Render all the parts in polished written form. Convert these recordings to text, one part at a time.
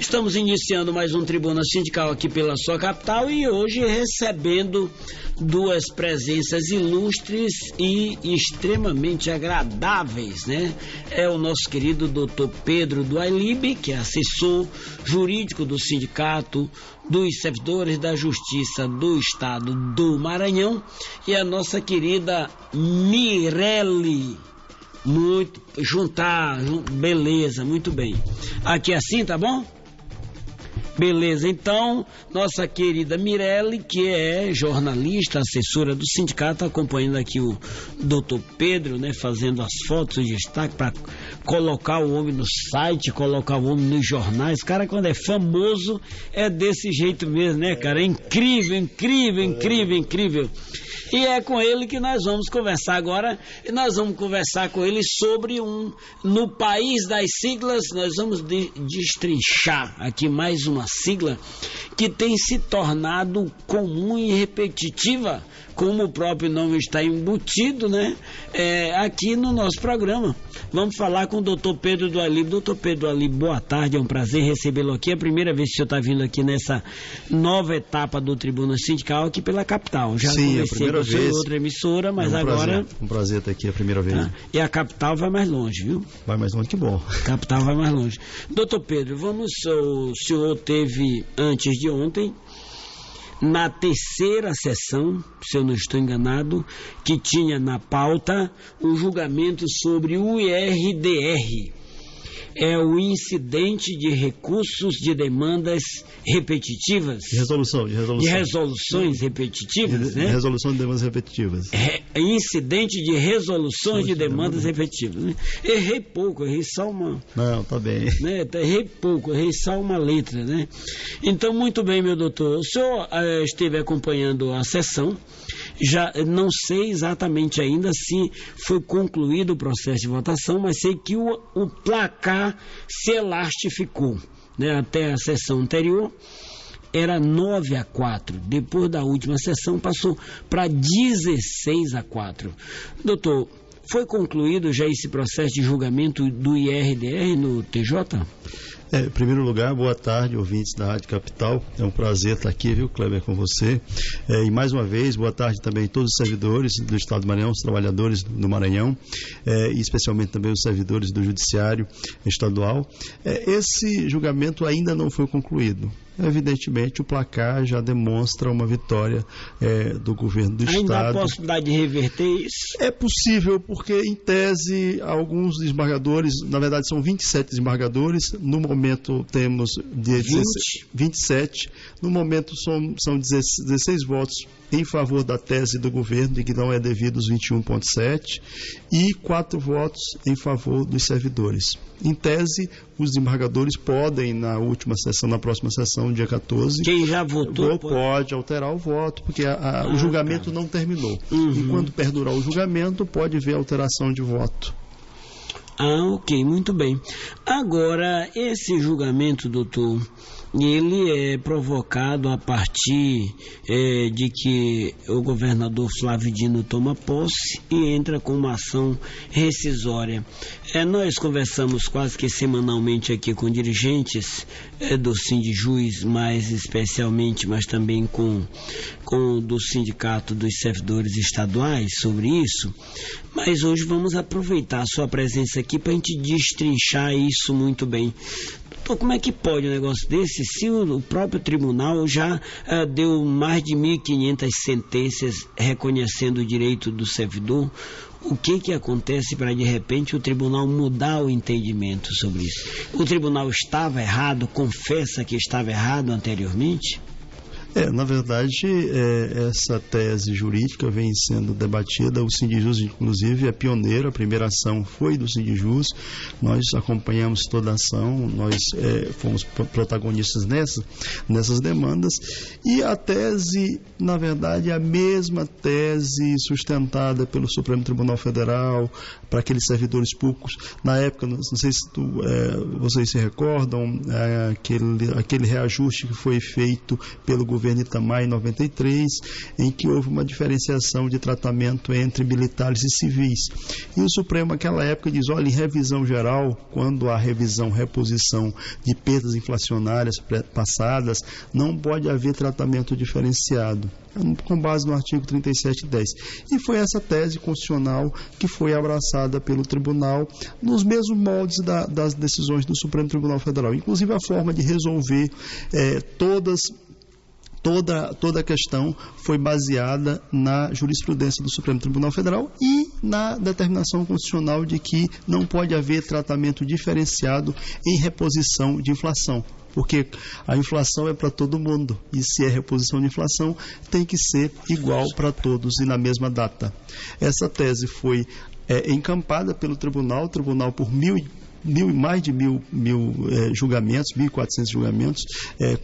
Estamos iniciando mais um Tribuna Sindical aqui pela sua capital e hoje recebendo duas presenças ilustres e extremamente agradáveis, né? É o nosso querido Dr. Pedro do Ailib, que é assessor jurídico do Sindicato dos Servidores da Justiça do Estado do Maranhão, e a nossa querida Mirelle. Beleza, muito bem. Aqui assim, tá bom? Beleza, então, nossa querida Mirelle, que é jornalista, assessora do sindicato, acompanhando aqui o doutor Pedro, né, fazendo as fotos, o destaque para colocar o homem no site, colocar o homem nos jornais. Cara, quando é famoso, é desse jeito mesmo, né, cara? É incrível, incrível, incrível, incrível. E é com ele que nós vamos conversar agora, e nós vamos conversar com ele sobre no país das siglas. Nós vamos destrinchar aqui mais uma sigla que tem se tornado comum e repetitiva, como o próprio nome está embutido, né? Aqui no nosso programa. Vamos falar com o doutor Pedro do Ailib. Doutor Pedro do Ailib, boa tarde, é um prazer recebê-lo aqui. É a primeira vez que o senhor está vindo aqui nessa nova etapa do Tribuna Sindical aqui pela capital. Já conversei com em outra emissora, mas agora... Um prazer estar aqui a primeira vez. E a capital vai mais longe, viu? Vai mais longe, que bom. A capital vai mais longe. Doutor Pedro, o senhor teve, antes de ontem, na terceira sessão, se eu não estou enganado, que tinha na pauta um julgamento sobre o IRDR. É o incidente de recursos de demandas repetitivas. De resoluções repetitivas, né? Resolução de demandas repetitivas. Incidente de resoluções de demandas repetitivas. Né? Errei pouco, errei só uma... Não, tá bem. Né? Errei pouco, errei só uma letra, né? Então, muito bem, meu doutor. O senhor esteve acompanhando a sessão. Já não sei exatamente ainda se foi concluído o processo de votação, mas sei que o placar se elastificou, né? Até a sessão anterior era 9-4, depois da última sessão passou para 16-4. Doutor, foi concluído já esse processo de julgamento do IRDR no TJ? Em primeiro lugar, boa tarde, ouvintes da Rádio Capital. É um prazer estar aqui, viu, Kleber, com você. E mais uma vez, boa tarde também a todos os servidores do Estado do Maranhão, os trabalhadores do Maranhão, e especialmente também os servidores do Judiciário Estadual. Esse julgamento ainda não foi concluído. Evidentemente, o placar já demonstra uma vitória do governo do Estado. Ainda há possibilidade de reverter isso? É possível, porque, em tese, alguns desembargadores, na verdade são 27 desembargadores, no momento temos 27, no momento são 16 votos em favor da tese do governo, de que não é devido os 21,7, e 4 votos em favor dos servidores. Em tese, os desembargadores podem, na próxima sessão, dia 14... Quem já votou pode alterar o voto, porque o julgamento não terminou. Enquanto perdurar o julgamento, pode haver alteração de voto. Ok, muito bem. Agora, esse julgamento, doutor, ele é provocado a partir de que o governador Flávio Dino toma posse e entra com uma ação rescisória. Nós conversamos quase que semanalmente aqui com dirigentes do Sindijus, mais especialmente, mas também com do Sindicato dos Servidores Estaduais sobre isso. Mas hoje vamos aproveitar a sua presença aqui para a gente destrinchar isso muito bem. Então, como é que pode um negócio desse se o próprio tribunal já deu mais de 1.500 sentenças reconhecendo o direito do servidor? O que acontece para, de repente, o tribunal mudar o entendimento sobre isso? O tribunal estava errado, confessa que estava errado anteriormente? Na verdade, essa tese jurídica vem sendo debatida. O Sindijus, inclusive, é pioneiro. A primeira ação foi do Sindijus. Nós acompanhamos toda a ação, nós fomos protagonistas nessas demandas. E a tese, na verdade, é a mesma tese sustentada pelo Supremo Tribunal Federal para aqueles servidores públicos. Na época, não sei se vocês se recordam, aquele reajuste que foi feito pelo governo governo Itamar em 93, em que houve uma diferenciação de tratamento entre militares e civis. E o Supremo, naquela época, diz, olha, em revisão geral, quando há reposição de perdas inflacionárias passadas, não pode haver tratamento diferenciado, com base no artigo 3710. E foi essa tese constitucional que foi abraçada pelo tribunal nos mesmos moldes das decisões do Supremo Tribunal Federal. Inclusive a forma de resolver toda a questão foi baseada na jurisprudência do Supremo Tribunal Federal e na determinação constitucional de que não pode haver tratamento diferenciado em reposição de inflação. Porque a inflação é para todo mundo, e se é reposição de inflação, tem que ser igual para todos e na mesma data. Essa tese foi encampada pelo tribunal por mais de mil julgamentos, 1.400 julgamentos,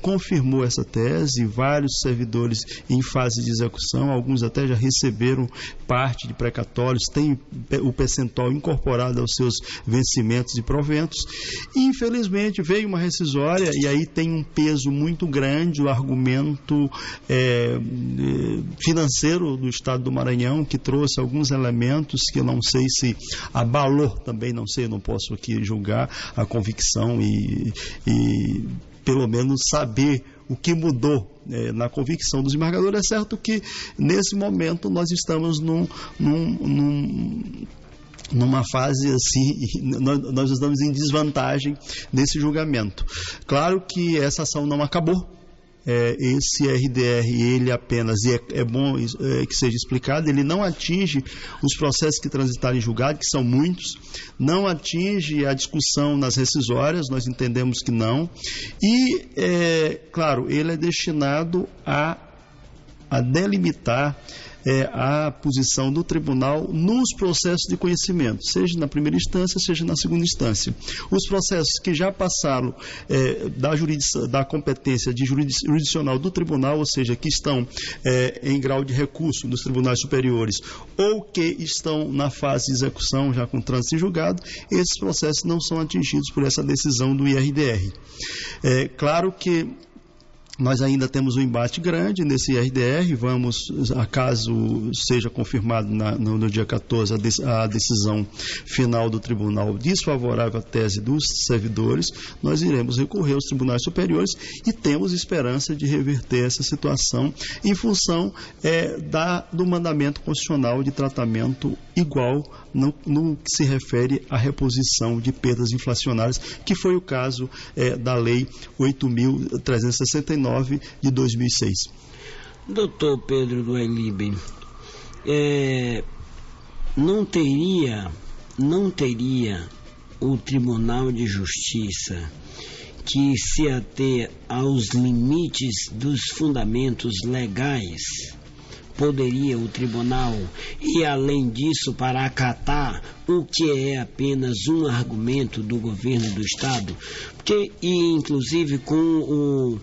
confirmou essa tese. Vários servidores em fase de execução, alguns até já receberam parte de precatórios, tem o percentual incorporado aos seus vencimentos e proventos. E, infelizmente, veio uma rescisória, e aí tem um peso muito grande o argumento financeiro do Estado do Maranhão, que trouxe alguns elementos que eu não sei se abalou, também não sei, eu não posso aqui julgar a convicção e pelo menos saber o que mudou na convicção dos embargadores. É certo que nesse momento nós estamos numa fase assim, nós estamos em desvantagem nesse julgamento. Claro que essa ação não acabou. Esse RDR, ele apenas, e é bom que seja explicado, ele não atinge os processos que transitarem em julgado, que são muitos, não atinge a discussão nas rescisórias, nós entendemos que não, e, claro, ele é destinado a delimitar a posição do tribunal nos processos de conhecimento, seja na primeira instância, seja na segunda instância. Os processos que já passaram da competência de jurisdicional do tribunal, ou seja, que estão em grau de recurso dos tribunais superiores, ou que estão na fase de execução, já com trânsito em julgado, esses processos não são atingidos por essa decisão do IRDR. Claro que nós ainda temos um embate grande nesse IRDR, acaso seja confirmado no dia 14 a decisão final do tribunal desfavorável à tese dos servidores, nós iremos recorrer aos tribunais superiores e temos esperança de reverter essa situação em função do mandamento constitucional de tratamento igual no que se refere à reposição de perdas inflacionárias, que foi o caso da Lei 8.369 de 2006. Doutor Pedro Duailib, não teria o Tribunal de Justiça que se ater aos limites dos fundamentos legais? Poderia o tribunal ir além disso para acatar o que é apenas um argumento do governo do Estado? Porque, inclusive, com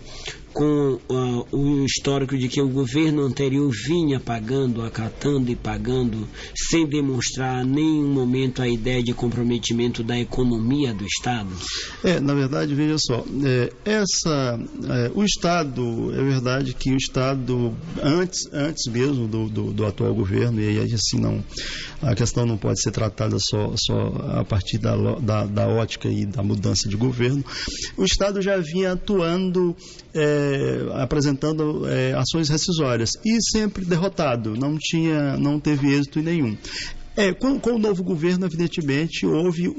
o histórico de que o governo anterior vinha pagando, acatando e pagando, sem demonstrar em nenhum momento a ideia de comprometimento da economia do Estado? Na verdade, veja só, o Estado, é verdade que o Estado, antes mesmo do atual governo, e aí assim a questão não pode ser tratada só a partir da ótica e da mudança de governo, o Estado já vinha atuando, apresentando ações rescisórias e sempre derrotado, não teve êxito nenhum. Com o novo governo, evidentemente, houve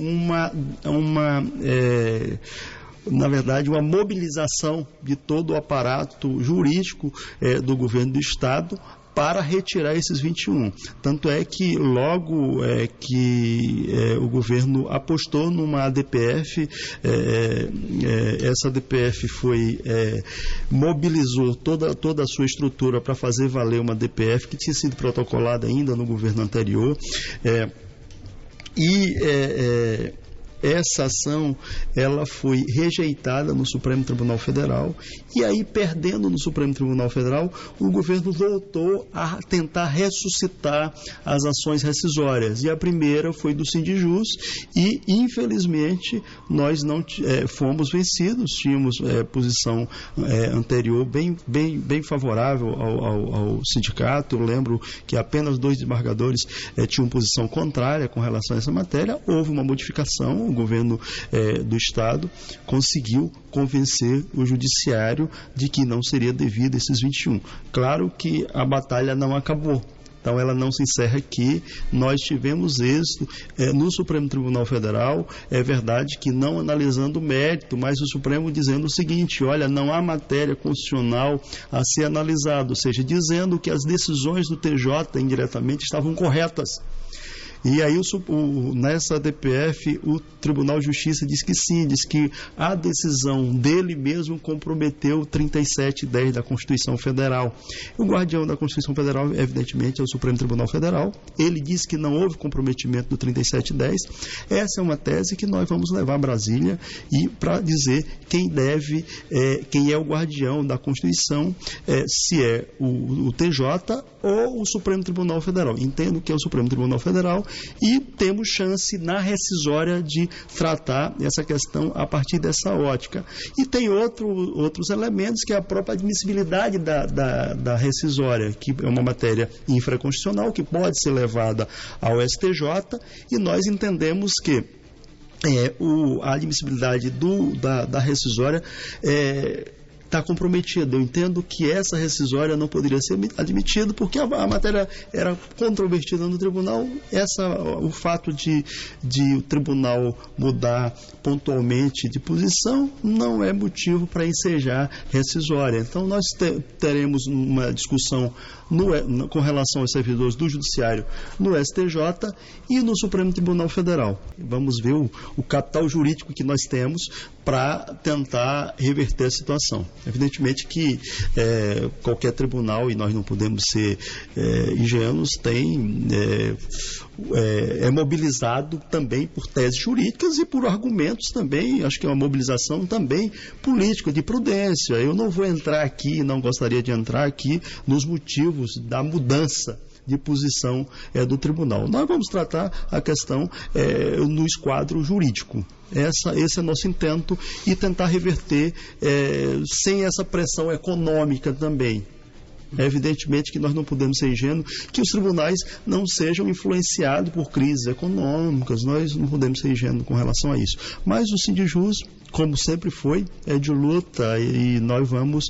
na verdade, uma mobilização de todo o aparato jurídico do governo do Estado para retirar esses 21. Tanto é que logo que o governo apostou numa ADPF, essa ADPF mobilizou toda a sua estrutura para fazer valer uma ADPF que tinha sido protocolada ainda no governo anterior. essa ação ela foi rejeitada no Supremo Tribunal Federal, e aí, perdendo no Supremo Tribunal Federal, o governo voltou a tentar ressuscitar as ações rescisórias, e a primeira foi do Sindijus, e infelizmente nós não fomos vencidos. Tínhamos posição anterior bem favorável ao sindicato. Eu lembro que apenas 2 desembargadores tinham posição contrária com relação a essa matéria. Houve uma modificação, o governo do Estado conseguiu convencer o judiciário de que não seria devido esses 21. Claro que a batalha não acabou. Então, ela não se encerra aqui. Nós tivemos êxito no Supremo Tribunal Federal. É verdade que não analisando o mérito, mas o Supremo dizendo o seguinte: olha, não há matéria constitucional a ser analisada, ou seja, dizendo que as decisões do TJ indiretamente estavam corretas. E aí, nessa DPF, o Tribunal de Justiça diz que sim, diz que a decisão dele mesmo comprometeu 3710 da Constituição Federal. O guardião da Constituição Federal, evidentemente, é o Supremo Tribunal Federal. Ele diz que não houve comprometimento do 3710. Essa é uma tese que nós vamos levar a Brasília e para dizer quem é o guardião da Constituição, se é o TJ ou o Supremo Tribunal Federal. Entendo que é o Supremo Tribunal Federal, e temos chance na rescisória de tratar essa questão a partir dessa ótica. E tem outros elementos, que é a própria admissibilidade da rescisória, que é uma matéria infraconstitucional, que pode ser levada ao STJ, e nós entendemos que a admissibilidade da rescisória está comprometida. Eu entendo que essa rescisória não poderia ser admitida porque a matéria era controvertida no tribunal. O fato de o tribunal mudar pontualmente de posição não é motivo para ensejar rescisória. Então, nós teremos uma discussão com relação aos servidores do Judiciário no STJ e no Supremo Tribunal Federal. Vamos ver o capital jurídico que nós temos para tentar reverter a situação. Evidentemente que qualquer tribunal, e nós não podemos ser ingênuos, é mobilizado também por teses jurídicas e por argumentos também. Acho que é uma mobilização também política, de prudência. Eu não vou entrar aqui, não gostaria de entrar aqui nos motivos da mudança de posição do tribunal. Nós vamos tratar a questão no esquadro jurídico. Esse é nosso intento, e tentar reverter sem essa pressão econômica também. Evidentemente que nós não podemos ser ingênuos, que os tribunais não sejam influenciados por crises econômicas. Nós não podemos ser ingênuos com relação a isso. Mas o Sindijus, como sempre foi, é de luta, e nós vamos,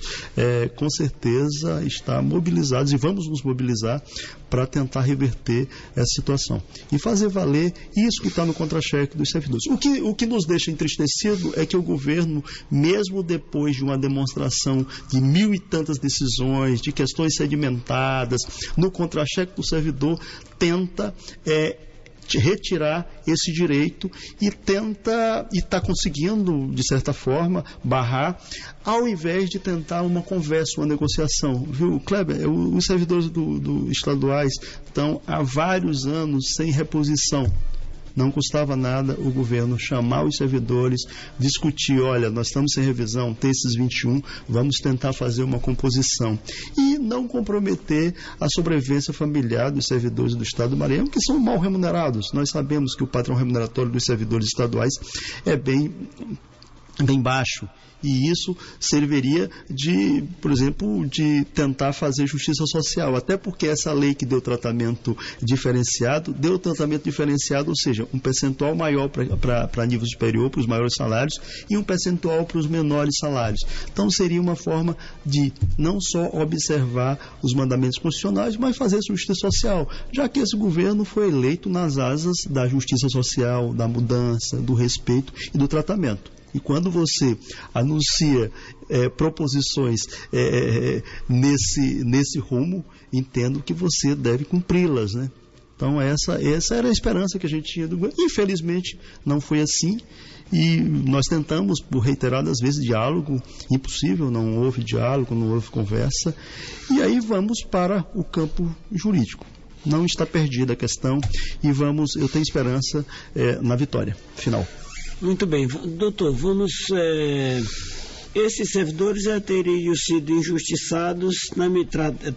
com certeza, estar mobilizados, e vamos nos mobilizar para tentar reverter essa situação e fazer valer isso que está no contra-cheque dos servidores. O que nos deixa entristecido é que o governo, mesmo depois de uma demonstração de 1000 e tantas decisões, de questões sedimentadas, no contra-cheque do servidor, tenta retirar esse direito e está conseguindo, de certa forma, barrar, ao invés de tentar uma conversa, uma negociação. Viu, Kleber? Os servidores estaduais estão há vários anos sem reposição. Não custava nada o governo chamar os servidores, discutir: olha, nós estamos sem revisão, tem esses 21, vamos tentar fazer uma composição. E não comprometer a sobrevivência familiar dos servidores do Estado do Maranhão, que são mal remunerados. Nós sabemos que o padrão remuneratório dos servidores estaduais é bem baixo. E isso serviria por exemplo, de tentar fazer justiça social, até porque essa lei que deu tratamento diferenciado, ou seja, um percentual maior para nível superior, para os maiores salários, e um percentual para os menores salários. Então, seria uma forma de não só observar os mandamentos constitucionais, mas fazer justiça social, já que esse governo foi eleito nas asas da justiça social, da mudança, do respeito e do tratamento. E quando você anuncia proposições nesse rumo, entendo que você deve cumpri-las, né? Então, essa era a esperança que a gente tinha do governo. Infelizmente, não foi assim. E nós tentamos, por reiteradas vezes, diálogo. Impossível, não houve diálogo, não houve conversa. E aí vamos para o campo jurídico. Não está perdida a questão, e eu tenho esperança na vitória final. Muito bem, doutor, vamos... Esses servidores já teriam sido injustiçados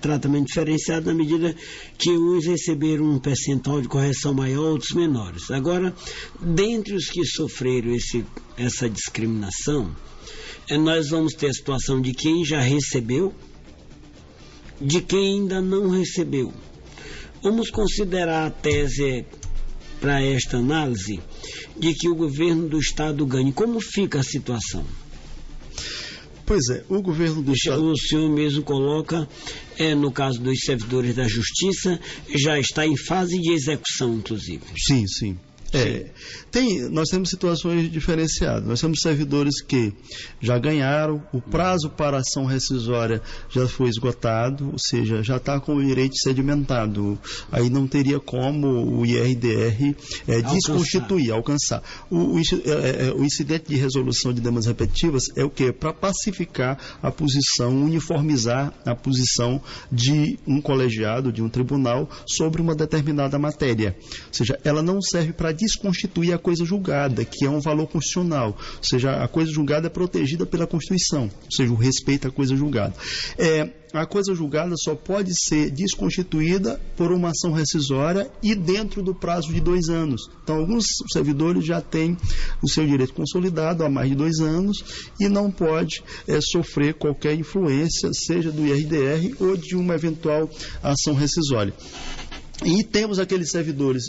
tratamento diferenciado na medida que uns receberam um percentual de correção maior, outros menores. Agora, dentre os que sofreram essa discriminação, nós vamos ter a situação de quem já recebeu, de quem ainda não recebeu. Vamos considerar a tese para esta análise de que o governo do Estado ganhe. Como fica a situação? Pois é, o governo do Estado... O senhor mesmo coloca, no caso dos servidores da Justiça, já está em fase de execução, inclusive. Sim, sim. Nós temos situações diferenciadas. Nós temos servidores que já ganharam, o prazo para ação rescisória já foi esgotado, ou seja, já está com o direito sedimentado. Aí não teria como o IRDR alcançar. O incidente de resolução de demandas repetitivas é o quê? Para pacificar a posição, uniformizar a posição de um colegiado, de um tribunal, sobre uma determinada matéria. Ou seja, ela não serve para desconstituir a coisa julgada, que é um valor constitucional. Ou seja, a coisa julgada é protegida pela Constituição, ou seja, o respeito à coisa julgada. A coisa julgada só pode ser desconstituída por uma ação rescisória e dentro do prazo de 2 anos. Então, alguns servidores já têm o seu direito consolidado há mais de 2 anos e não pode sofrer qualquer influência, seja do IRDR ou de uma eventual ação rescisória. E temos aqueles servidores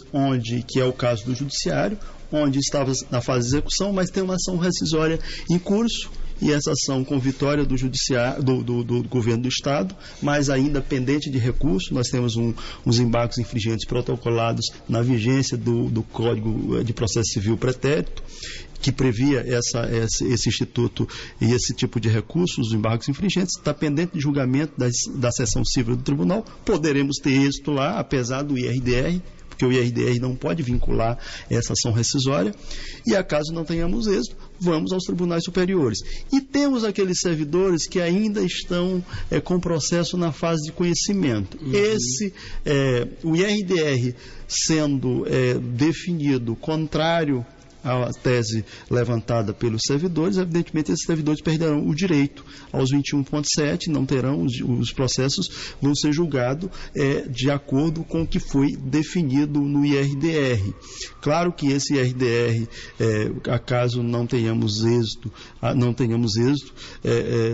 que é o caso do Judiciário, onde estava na fase de execução, mas tem uma ação rescisória em curso, e essa ação com vitória do Judiciário, do Governo do Estado, mas ainda pendente de recurso. Nós temos uns embargos infringentes protocolados na vigência do Código de Processo Civil Pretérito, que previa esse instituto e esse tipo de recursos, os embargos infringentes, está pendente de julgamento da seção civil do tribunal. Poderemos ter êxito lá, apesar do IRDR, porque o IRDR não pode vincular essa ação rescisória, e acaso não tenhamos êxito, vamos aos tribunais superiores. E temos aqueles servidores que ainda estão com processo na fase de conhecimento. O IRDR sendo definido contrário à tese levantada pelos servidores, evidentemente esses servidores perderão o direito aos 21,7, não terão, os processos vão ser julgados de acordo com o que foi definido no IRDR. Claro que esse IRDR, acaso não tenhamos êxito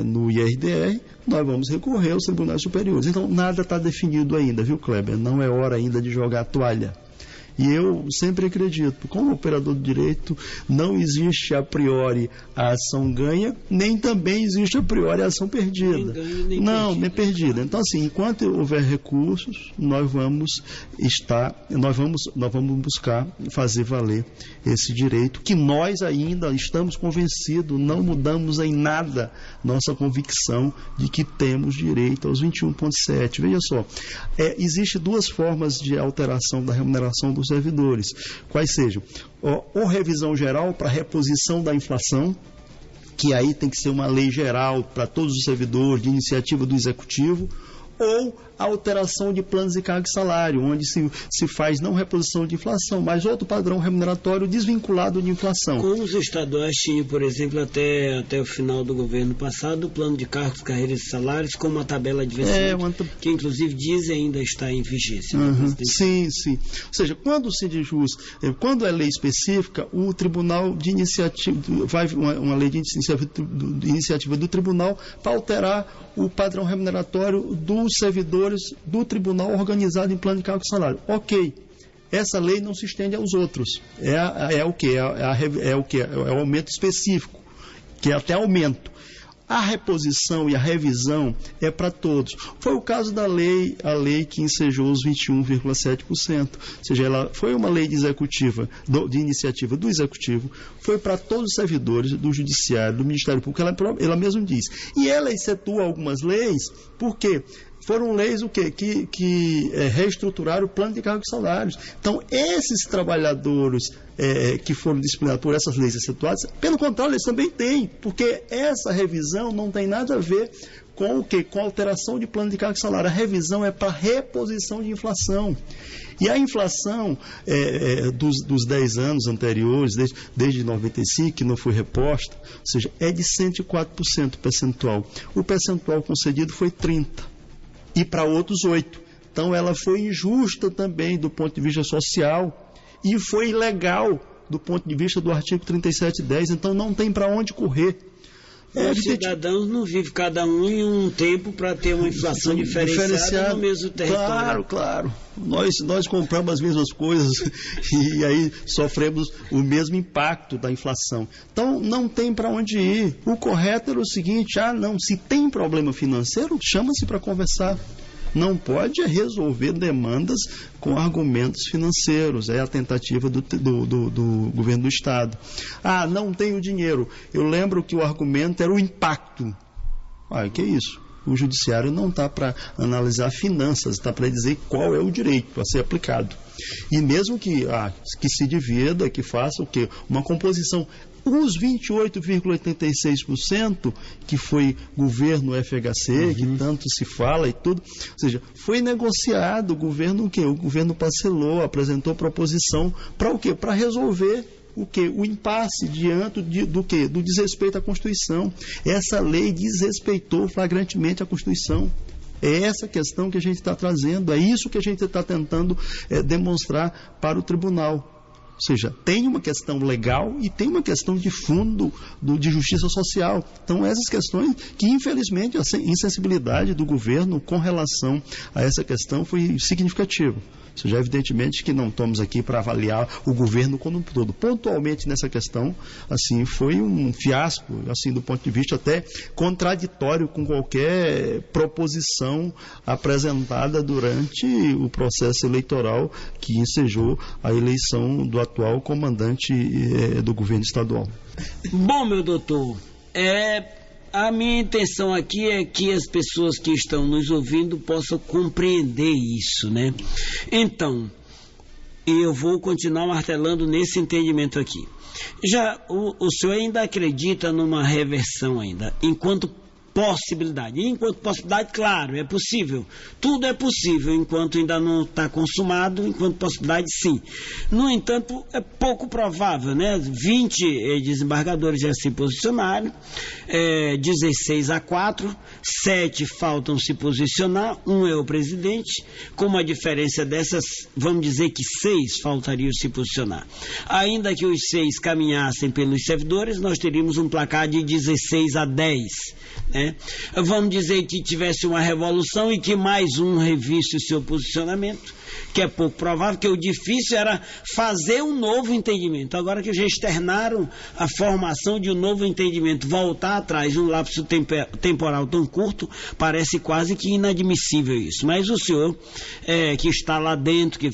no IRDR, nós vamos recorrer aos tribunais superiores. Então, nada está definido ainda, viu, Kleber? Não é hora ainda de jogar a toalha. E eu sempre acredito, como operador de direito, não existe a priori a ação ganha, nem também existe a priori a ação perdida. Nem perdida. Então, assim, enquanto houver recursos, nós vamos buscar fazer valer esse direito, que nós ainda estamos convencidos, não mudamos em nada nossa convicção de que temos direito aos 21,7. Veja só, existe 2 formas de alteração da remuneração dos servidores, quais sejam ou revisão geral para reposição da inflação, que aí tem que ser uma lei geral para todos os servidores, de iniciativa do Executivo, ou alteração de planos de cargo e salário, onde se faz não reposição de inflação, mas outro padrão remuneratório desvinculado de inflação. Como os estaduais tinham, por exemplo, até o final do governo passado, o plano de cargos, carreiras e salários, com uma tabela adversária, que inclusive diz ainda está em vigência. Sim. Ou seja, quando o Sindijus, quando é lei específica, o tribunal de iniciativa, vai uma lei de iniciativa do tribunal para alterar o padrão remuneratório dos servidores do tribunal organizado em plano de cargo e salário. Ok, essa lei não se estende aos outros. É o aumento específico, que é até aumento. A reposição e a revisão é para todos. Foi o caso da lei, a lei que ensejou os 21,7%. Ou seja, ela foi uma lei de iniciativa do Executivo, foi para todos os servidores do Judiciário, do Ministério Público, ela mesma diz. E ela excetua algumas leis, porque foram leis que reestruturaram o plano de cargos e salários. Então, esses trabalhadores que foram disciplinados por essas leis excetuadas, pelo contrário, eles também têm, porque essa revisão não tem nada a ver com o quê? Com alteração de plano de carga salário. A revisão é para reposição de inflação. E a inflação dos 10 anos anteriores, desde 95, que não foi reposta, ou seja, é de 104% percentual. O percentual concedido foi 30%, e para outros 8%. Então ela foi injusta também do ponto de vista social e foi ilegal do ponto de vista do artigo 3710, então não tem para onde correr. Os cidadãos não vivem cada um em um tempo para ter uma inflação diferenciada no mesmo território. Claro. Nós compramos as mesmas coisas e aí sofremos o mesmo impacto da inflação. Então não tem para onde ir. O correto era o seguinte: se tem problema financeiro, chama-se para conversar. Não pode resolver demandas com argumentos financeiros. É a tentativa do governo do Estado. Não tenho dinheiro. Eu lembro que o argumento era o impacto. Que é isso? O judiciário não está para analisar finanças, está para dizer qual é o direito a ser aplicado. E mesmo que se divida, que faça o quê? Uma composição. Os 28,86% que foi governo FHC, que tanto se fala e tudo, ou seja, foi negociado, o governo parcelou, apresentou proposição para o quê? Para resolver o impasse diante do desrespeito à Constituição. Essa lei desrespeitou flagrantemente a Constituição. É essa questão que a gente está trazendo, é isso que a gente está tentando demonstrar para o tribunal. Ou seja, tem uma questão legal e tem uma questão de fundo de justiça social. Então, essas questões que, infelizmente, a insensibilidade do governo com relação a essa questão foi significativa. Ou seja, evidentemente que não estamos aqui para avaliar o governo como um todo. Pontualmente nessa questão, assim, foi um fiasco, assim, do ponto de vista até contraditório com qualquer proposição apresentada durante o processo eleitoral que ensejou a eleição do atual comandante do governo estadual. Bom, meu doutor, a minha intenção aqui é que as pessoas que estão nos ouvindo possam compreender isso, né? Então, eu vou continuar martelando nesse entendimento aqui. Já o senhor ainda acredita numa reversão ainda, enquanto possibilidade. E enquanto possibilidade, claro, é possível. Tudo é possível enquanto ainda não está consumado, enquanto possibilidade, sim. No entanto, é pouco provável, né? 20 desembargadores já se posicionaram, 16-4, 7 faltam se posicionar, 1 é o presidente, com uma diferença dessas, vamos dizer que 6 faltariam se posicionar. Ainda que os 6 caminhassem pelos servidores, nós teríamos um placar de 16-10, né? Vamos dizer que tivesse uma revolução e que mais um revisse o seu posicionamento, que é pouco provável, que o difícil era fazer um novo entendimento. Agora que já externaram a formação de um novo entendimento, voltar atrás um lapso temporal tão curto, parece quase que inadmissível isso. Mas o senhor, que está lá dentro, que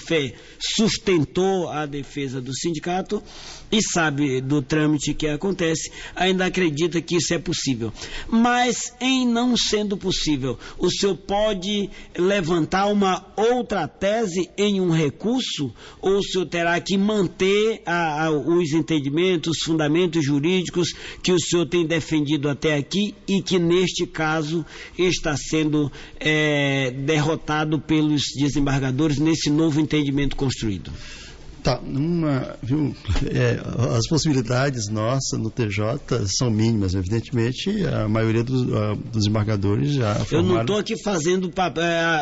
sustentou a defesa do sindicato e sabe do trâmite que acontece, ainda acredita que isso é possível. Mas, em não sendo possível, o senhor pode levantar uma outra tese em um recurso, ou o senhor terá que manter os entendimentos, os fundamentos jurídicos que o senhor tem defendido até aqui e que, neste caso, está sendo derrotado pelos desembargadores nesse novo entendimento construído? Tá, as possibilidades nossas no TJ são mínimas, evidentemente, a maioria dos desembargadores já formaram... Eu não estou aqui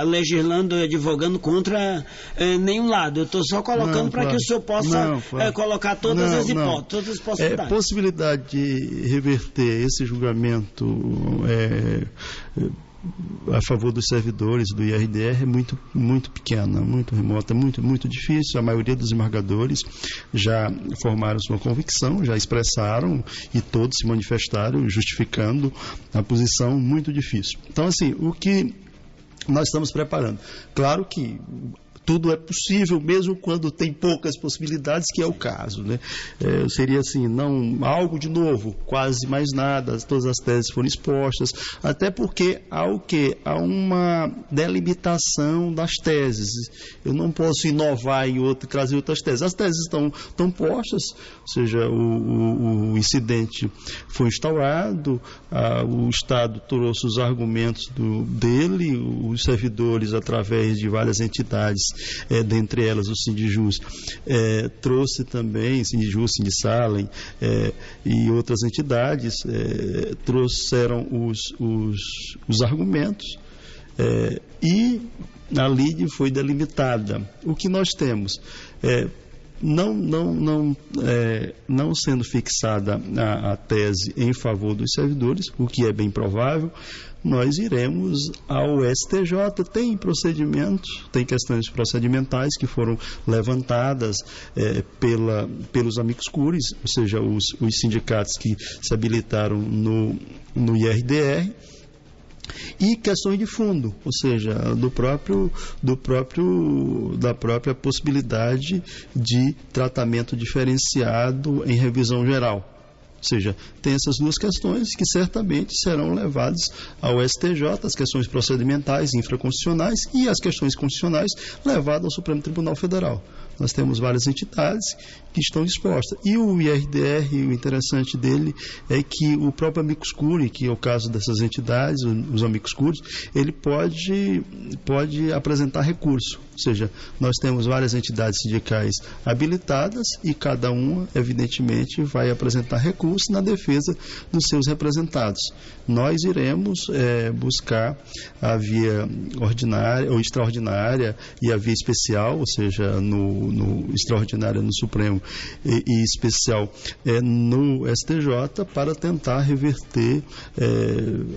legislando, advogando contra nenhum lado, eu estou só colocando para que o senhor possa colocar todas as hipóteses, todas as possibilidades. Possibilidade de reverter esse julgamento a favor dos servidores do IRDR é muito, muito pequena, muito remota, muito, muito difícil. A maioria dos desembargadores já formaram sua convicção, já expressaram e todos se manifestaram justificando a posição, muito difícil. Então, assim, o que nós estamos preparando? Claro que tudo é possível, mesmo quando tem poucas possibilidades, que é o caso, né? Seria assim, não algo de novo, quase mais nada, todas as teses foram expostas, até porque há uma delimitação das teses. Eu não posso inovar trazer outras teses. As teses estão postas, ou seja, o incidente foi instaurado, o Estado trouxe os argumentos dele, os servidores, através de várias entidades, dentre elas o Sindijus, trouxe também, Sindijus, Sindisalem, e outras entidades, trouxeram os argumentos, e a lide foi delimitada. O que nós temos? Não sendo fixada a tese em favor dos servidores, o que é bem provável, nós iremos ao STJ. Tem procedimentos, tem questões procedimentais que foram levantadas pelos amicus curiae, ou seja, os sindicatos que se habilitaram no IRDR, e questões de fundo, ou seja, da própria possibilidade de tratamento diferenciado em revisão geral. Ou seja, tem essas duas questões que certamente serão levadas ao STJ, as questões procedimentais, infraconstitucionais, e as questões constitucionais levadas ao Supremo Tribunal Federal. Nós temos várias entidades que estão dispostas. E o IRDR, o interessante dele é que o próprio amicus curiae, que é o caso dessas entidades, os amicus curiae, ele pode apresentar recurso. Ou seja, nós temos várias entidades sindicais habilitadas e cada uma, evidentemente, vai apresentar recurso na defesa dos seus representados. Nós iremos buscar a via ordinária ou extraordinária e a via especial, ou seja, no extraordinária no Supremo e especial no STJ, para tentar reverter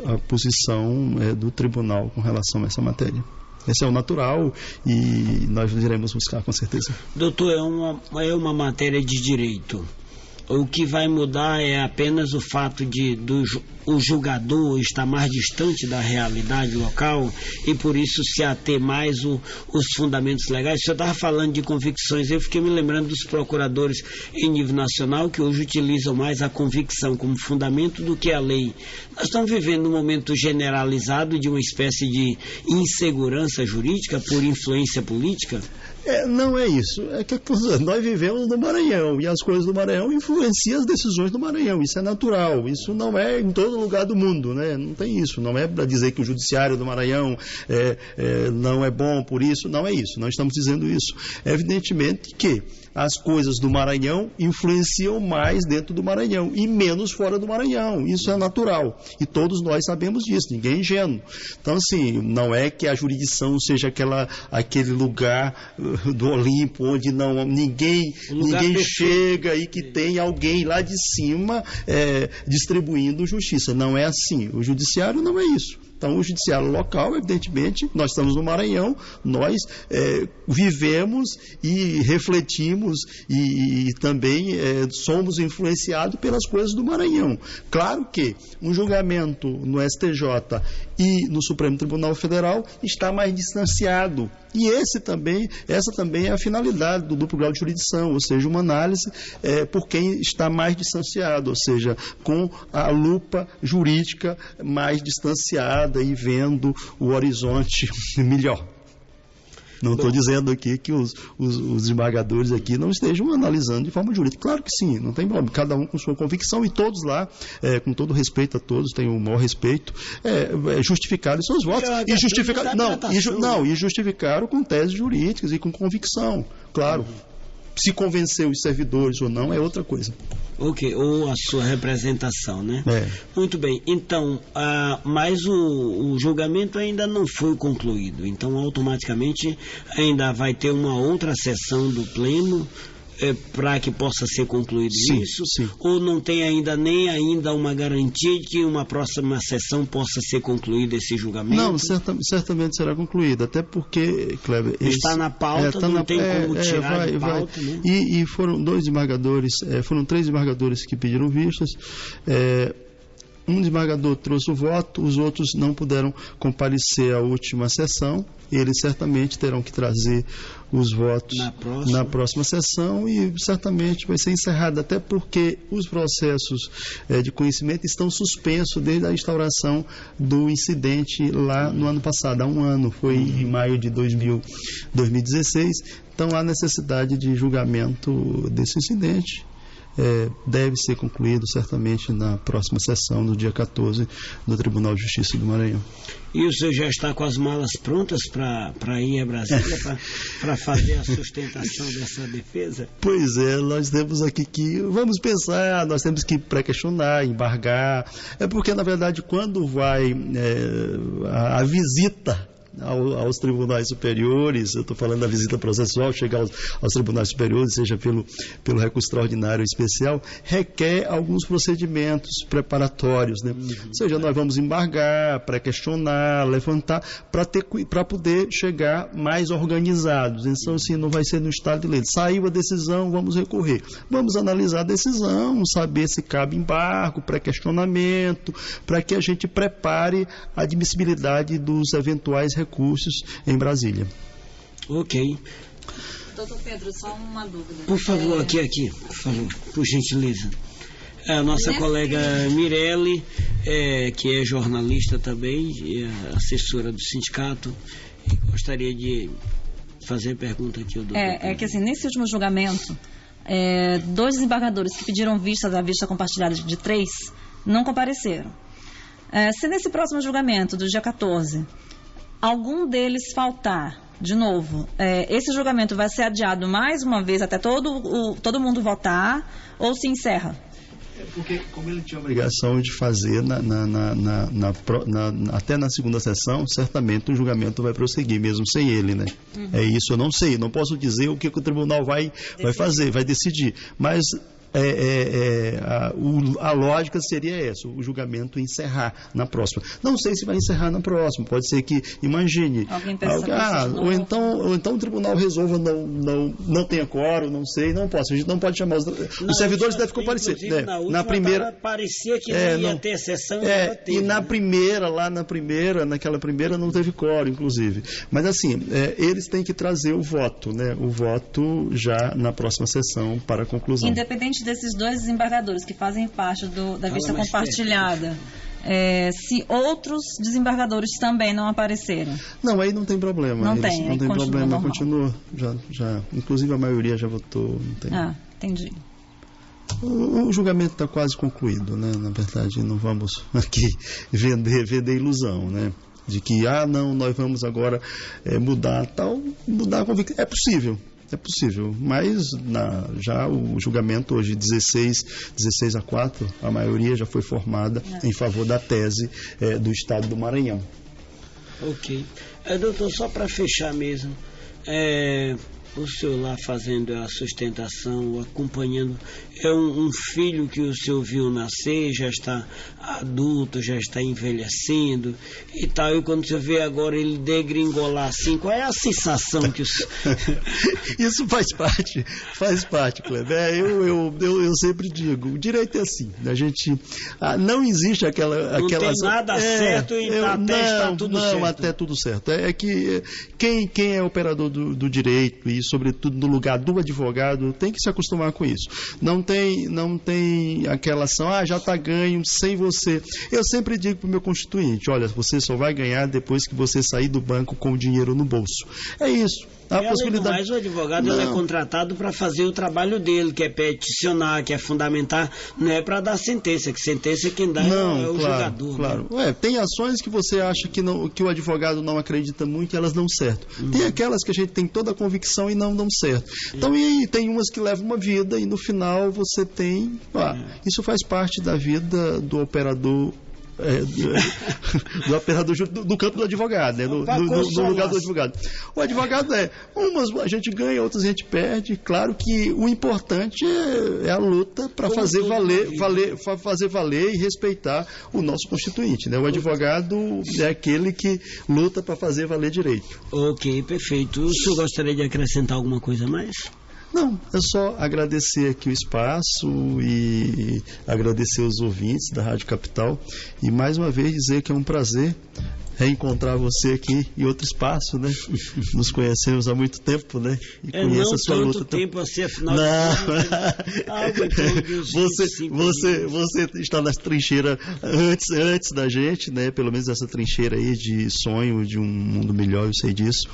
a posição do tribunal com relação a essa matéria. Esse é o natural e nós iremos buscar com certeza. Doutor, é uma matéria de direito. O que vai mudar é apenas o fato de o julgador estar mais distante da realidade local e por isso se ater mais os fundamentos legais. O senhor estava falando de convicções, eu fiquei me lembrando dos procuradores em nível nacional que hoje utilizam mais a convicção como fundamento do que a lei. Nós estamos vivendo um momento generalizado de uma espécie de insegurança jurídica por influência política? Não é isso. É que nós vivemos no Maranhão e as coisas do Maranhão influenciam as decisões do Maranhão. Isso é natural. Isso não é em todo lugar do mundo, né? Não tem isso. Não é para dizer que o judiciário do Maranhão não é bom por isso. Não é isso. Nós estamos dizendo isso. Evidentemente que as coisas do Maranhão influenciam mais dentro do Maranhão e menos fora do Maranhão. Isso é natural. E todos nós sabemos disso. Ninguém é ingênuo. Então, assim, não é que a jurisdição seja aquele lugar do Olimpo onde ninguém chega e que tem alguém lá de cima distribuindo justiça. Não é assim. O judiciário não é isso. Então, o judiciário local, evidentemente, nós estamos no Maranhão, nós vivemos e refletimos e também somos influenciados pelas coisas do Maranhão. Claro que um julgamento no STJ e no Supremo Tribunal Federal está mais distanciado. E essa também é a finalidade do duplo grau de jurisdição, ou seja, uma análise por quem está mais distanciado, ou seja, com a lupa jurídica mais distanciada e vendo o horizonte melhor. Não estou dizendo aqui que os desembargadores aqui não estejam analisando de forma jurídica. Claro que sim, não tem problema. Cada um com sua convicção e todos lá, com todo respeito a todos, tenho o maior respeito, justificaram seus votos. E justificaram com teses jurídicas e com convicção. Claro. Se convencer os servidores ou não é outra coisa. Ok, ou a sua representação, né? Muito bem, então, mas o julgamento ainda não foi concluído, então automaticamente ainda vai ter uma outra sessão do pleno para que possa ser concluído isso? Sim. Ou não tem ainda uma garantia de que uma próxima sessão possa ser concluído esse julgamento? Não, certamente será concluído, até porque, Kleber... Está na pauta, não tem como tirar de pauta, né? E foram três desembargadores que pediram vistas. um desembargador trouxe o voto, os outros não puderam comparecer à última sessão. Eles certamente terão que trazer os votos na próxima sessão e certamente vai ser encerrado, até porque os processos de conhecimento estão suspensos desde a instauração do incidente lá no ano passado, há um ano, foi em maio de 2016. Então há necessidade de julgamento desse incidente. Deve ser concluído certamente na próxima sessão, no dia 14, do Tribunal de Justiça do Maranhão. E o senhor já está com as malas prontas para ir a Brasília, para fazer a sustentação dessa defesa? Pois é, nós temos aqui que, vamos pensar, nós temos que pré-questionar, embargar. É porque, na verdade, quando vai a visita aos tribunais superiores, eu estou falando da visita processual, chegar aos tribunais superiores, seja pelo recurso extraordinário ou especial, requer alguns procedimentos preparatórios, né? Ou seja, nós vamos embargar, pré-questionar, levantar, para poder chegar mais organizados. Então, assim, não vai ser no estado de lei. Saiu a decisão, vamos recorrer. Vamos analisar a decisão, saber se cabe embargo, pré-questionamento, para que a gente prepare a admissibilidade dos eventuais recursos em Brasília. Ok. Doutor Pedro, só uma dúvida. Por favor, aqui, por favor, por gentileza. A nossa colega Mirelle, que é jornalista também, e assessora do sindicato, gostaria de fazer pergunta aqui ao doutor. É que assim, nesse último julgamento, 2 desembargadores que pediram vista da vista compartilhada de 3 não compareceram. Se nesse próximo julgamento, do dia 14, algum deles faltar, de novo, esse julgamento vai ser adiado mais uma vez até todo mundo votar ou se encerra? Porque, como ele tinha a obrigação de fazer até na segunda sessão, certamente o julgamento vai prosseguir, mesmo sem ele, né? É isso, eu não sei, não posso dizer o que o tribunal vai fazer, vai decidir, mas a lógica seria essa, o julgamento encerrar na próxima. Não sei se vai encerrar na próxima, pode ser que, imagine, ou então o tribunal resolva não tenha quórum, não sei, não posso, a gente não pode chamar os servidores devem comparecer. Na primeira parecia que não ia ter sessão, e naquela primeira não teve quórum, inclusive. Mas assim, eles têm que trazer o voto, né? O voto já na próxima sessão para a conclusão. Independente desses 2 desembargadores que fazem parte da vista compartilhada, se outros desembargadores também não apareceram? Não, aí não tem problema. Não tem problema, continua. Já, inclusive a maioria já votou. Não tem. Entendi. O julgamento está quase concluído, né? Na verdade, não vamos aqui vender ilusão, né? De que, nós vamos agora mudar a convicção. É possível, mas já o julgamento hoje, 16-4, a maioria já foi formada em favor da tese do Estado do Maranhão. Ok. Doutor, só para fechar mesmo, o senhor lá fazendo a sustentação, acompanhando, um filho que o senhor viu nascer, já está adulto, já está envelhecendo e tal, e quando você vê agora ele degringolar assim, qual é a sensação que o senhor... Isso faz parte, Kleber. Eu sempre digo, o direito é assim, a gente, não existe aquela... Não tem nada certo e está tudo certo. Até tudo certo. É que quem é operador do direito e sobretudo no lugar do advogado tem que se acostumar com isso. Não tem aquela ação, já está ganho sem você. Eu sempre digo para o meu constituinte, olha, você só vai ganhar depois que você sair do banco com o dinheiro no bolso. É isso. Mas o advogado ele é contratado para fazer o trabalho dele, que é peticionar, que é fundamentar, não é para dar sentença, que sentença quem dá é o julgador. Claro. Né? Tem ações que você acha que o advogado não acredita muito e elas dão certo. Tem aquelas que a gente tem toda a convicção e não dão certo. Então, e aí, tem umas que levam uma vida e no final você tem... Isso faz parte da vida do operador... do operador do campo do advogado, né? no lugar do advogado. O advogado umas a gente ganha, outras a gente perde. Claro que o importante é a luta para fazer valer e respeitar o nosso constituinte, né? O advogado é aquele que luta para fazer valer direito. Ok, perfeito. O senhor gostaria de acrescentar alguma coisa a mais? Não, é só agradecer aqui o espaço e agradecer os ouvintes da Rádio Capital e mais uma vez dizer que é um prazer reencontrar você aqui em outro espaço, né? Nos conhecemos há muito tempo, né? E conheço a sua luta. Não tanto tempo assim, afinal você está nas trincheiras antes da gente, né? Pelo menos essa trincheira aí de sonho de um mundo melhor, eu sei disso.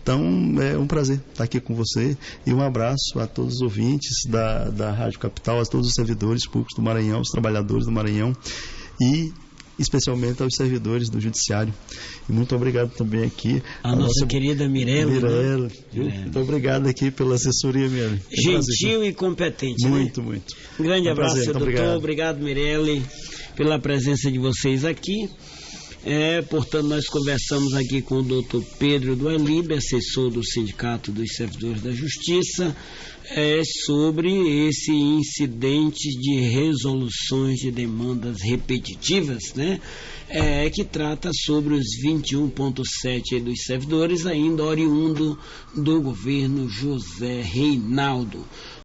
Então, é um prazer estar aqui com você e um abraço a todos os ouvintes da Rádio Capital, a todos os servidores públicos do Maranhão, os trabalhadores do Maranhão e especialmente aos servidores do Judiciário. E muito obrigado também aqui a nossa querida Mirella. Né? Muito obrigado aqui pela assessoria, Mirella. Gentil e competente. Muito, né? muito. Um grande abraço, prazer, doutor. Obrigado, Mirella, pela presença de vocês aqui. Portanto, nós conversamos aqui com o doutor Pedro Duelib, assessor do Sindicato dos Servidores da Justiça, sobre esse incidente de resoluções de demandas repetitivas, né? Que trata sobre os 21,7 dos servidores, ainda oriundo do governo José Reinaldo.